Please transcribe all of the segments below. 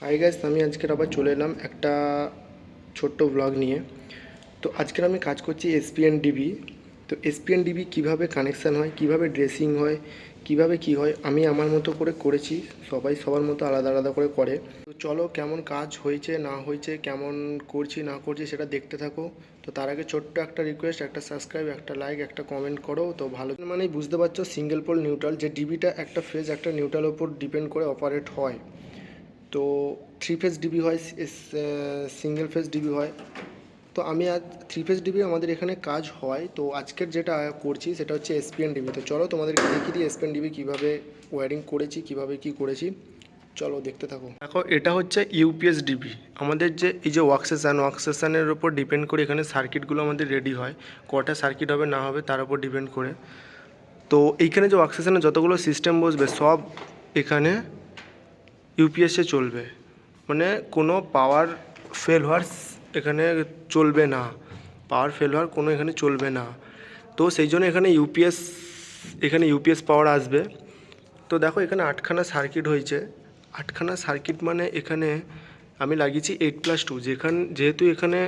Hi guys, আমি আজকের আবার চলে এলাম একটা ছোট্ট ব্লগ নিয়ে। তো আজকের আমি কাজ করছি এসপিএন ডিবি। তো এসপিএন ডিবি কীভাবে কানেকশান হয়, কিভাবে ড্রেসিং হয়, কিভাবে কি হয়, আমি আমার মতো করে করেছি। সবাই সবার মতো আলাদা আলাদা করে করে। তো চলো কেমন কাজ হয়েছে না হয়েছে, কেমন করছি না করছি সেটা দেখতে থাকো। তো তার আগে ছোট্ট একটা রিকোয়েস্ট, একটা সাবস্ক্রাইব, একটা লাইক, একটা কমেন্ট করো তো ভালো। মানেই বুঝতে পারছো সিঙ্গেল পোল নিউট্রাল, যে ডিবিটা একটা ফেজ একটা নিউট্রালের উপর ডিপেন্ড করে অপারেট হয়। তো থ্রি ফেজ ডিবি হয়, সিঙ্গেল ফেজ ডিবি হয়। তো আমি আজ থ্রি ফেজ ডিবি আমাদের এখানে কাজ হয়। তো আজকের যেটা করছি সেটা হচ্ছে এসপিএন ডিবি। তো চলো তোমাদেরকে দেখিয়ে দিই এসপিএন ডিবি কীভাবে ওয়্যারিং করেছি, কীভাবে কি করেছি। চলো দেখতে থাকো। দেখো, এটা হচ্ছে ইউপিএস ডিবি। আমাদের যে এই যে ওয়ার্কস্টেশনের উপর ডিপেন্ড করে এখানে সার্কিটগুলো আমাদের রেডি হয়। কটা সার্কিট হবে না হবে তার উপর ডিপেন্ড করে। তো এইখানে যে ওয়ার্কস্টেশনে যতগুলো সিস্টেম বসবে সব এখানে ইউপিএসে চলবে। মানে কোনো পাওয়ার ফেল হওয়ার এখানে চলবে না, পাওয়ার ফেল হওয়ার কোনো এখানে চলবে না। তো সেই জন্য এখানে ইউপিএস পাওয়ার আসবে। তো দেখো এখানে 8খানা সার্কিট হয়েছে। 8খানা সার্কিট মানে এখানে আমি লাগিয়েছি 8+2, যেহেতু এখানে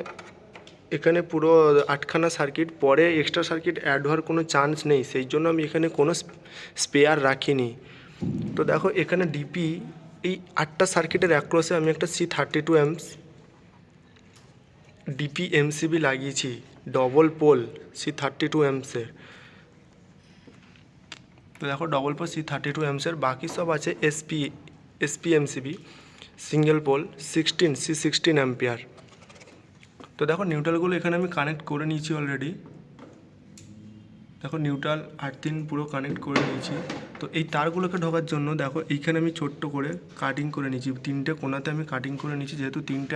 এখানে পুরো 8খানা সার্কিট, পরে এক্সট্রা সার্কিট অ্যাড হওয়ার কোনো চান্স নেই, সেই জন্য আমি এখানে কোনো স্পেয়ার রাখিনি। তো দেখো এখানে ডিপি এই 8টা সার্কিটের অ্যাক্রসে আমি একটা C32 amps ডিপি এমসিবি লাগিয়েছি, ডবল পোল C32 amps-এর। তো দেখো ডবল পোল C32 amps-এর, বাকি সব আছে এসপি এমসিবি সিঙ্গেল পোল 16 তো দেখো নিউট্রালগুলো এখানে আমি কানেক্ট করে নিয়েছি অলরেডি। দেখো নিউট্রাল আর্থিন পুরো কানেক্ট করে নিয়েছি। তো এই তারগুলোকে ঢোকার জন্য দেখো এইখানে আমি ছোট্ট করে কাটিং করে নিয়েছি, 3টে কোণাতে আমি কাটিং করে নিয়েছি, যেহেতু 3টে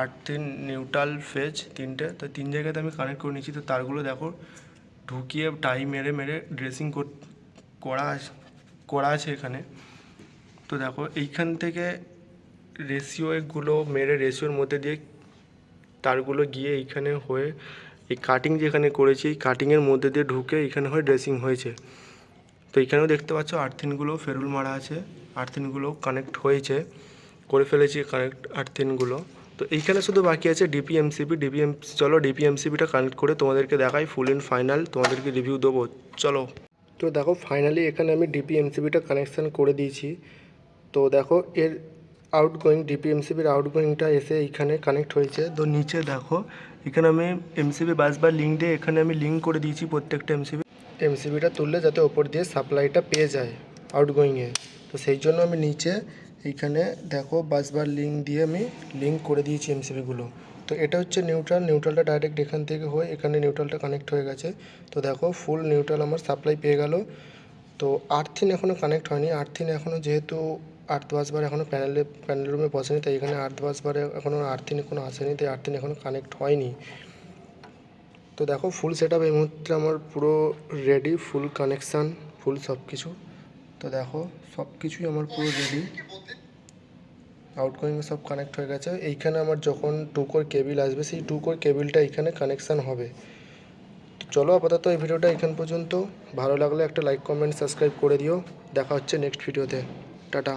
আর্থিন নিউট্রাল ফেজ 3টে, তো 3 জায়গাতে আমি কানেক্ট করে নিয়েছি। তো তারগুলো দেখো ঢুকিয়ে টাই মেরে মেরে ড্রেসিং করা আছে এখানে। তো দেখো এইখান থেকে রেশিওগুলো মেরে রেশিওর মধ্যে দিয়ে তারগুলো গিয়ে এইখানে হয়ে এই কাটিং যেখানে করেছি এই কাটিংয়ের মধ্যে দিয়ে ঢুকে এখানে হয়ে ড্রেসিং হয়েছে। তো এইখানেও দেখতে পাচ্ছ আর্থিনগুলো ফেরুল মারা আছে, আর্থিনগুলো কানেক্ট হয়েছে, করে ফেলেছি কানেক্ট আর্থিনগুলো। তো এইখানে শুধু বাকি আছে ডিপিএমসিবি। চলো ডিপিএমসিবিটা কানেক্ট করে তোমাদেরকে দেখাই ফুল অ্যান্ড ফাইনাল, তোমাদেরকে রিভিউ দেবো। চলো। তো দেখো ফাইনালি এখানে আমি ডিপিএমসিবিটা কানেকশান করে দিয়েছি। তো দেখো এর ডিপিএমসিবির আউটগোয়িংটা এসে এইখানে কানেক্ট হয়েছে। তো নিচে দেখো এখানে আমি এমসিবি বাসবার লিঙ্ক দিয়ে এখানে আমি লিঙ্ক করে দিয়েছি প্রত্যেকটা এমসিবিটা তুললে যাতে ওপর দিয়ে সাপ্লাইটা পেয়ে যায় আউটগোয়িংয়ে। তো সেই জন্য আমি নিচে এইখানে দেখো বাসবার লিঙ্ক দিয়ে আমি লিঙ্ক করে দিয়েছি এমসিবিগুলো। তো এটা হচ্ছে নিউট্রালটা ডাইরেক্ট এখান থেকে হয়ে এখানে নিউট্রালটা কানেক্ট হয়ে গেছে। তো দেখো ফুল নিউট্রাল আমার সাপ্লাই পেয়ে গেল। তো আর্থিন এখনও কানেক্ট হয়নি, আর্থিন এখনও যেহেতু আর্থ বাসবার এখনও প্যানেল রুমে বসেনি, তাই এখানে আর্থ বাসবারে এখনও আর্থিন এখনও আসেনি, তাই আর্থিন এখনও কানেক্ট হয়নি। তো দেখো ফুল সেট আপ এই মুহূর্তে আমার পুরো রেডি, ফুল কানেকশান, ফুল সব কিছু। তো দেখো সব কিছুই আমার পুরো রেডি, আউটগোয়িং সব কানেক্ট হয়ে গেছে। এইখানে আমার যখন 2 কোর কেবিল আসবে সেই 2 কোর কেবিলটা এখানে কানেকশান হবে। তো চলো আপাতত এই ভিডিওটা এখান পর্যন্ত। ভালো লাগলে একটা লাইক কমেন্ট সাবস্ক্রাইব করে দিও। দেখা হচ্ছে নেক্সট ভিডিওতে। টাটা।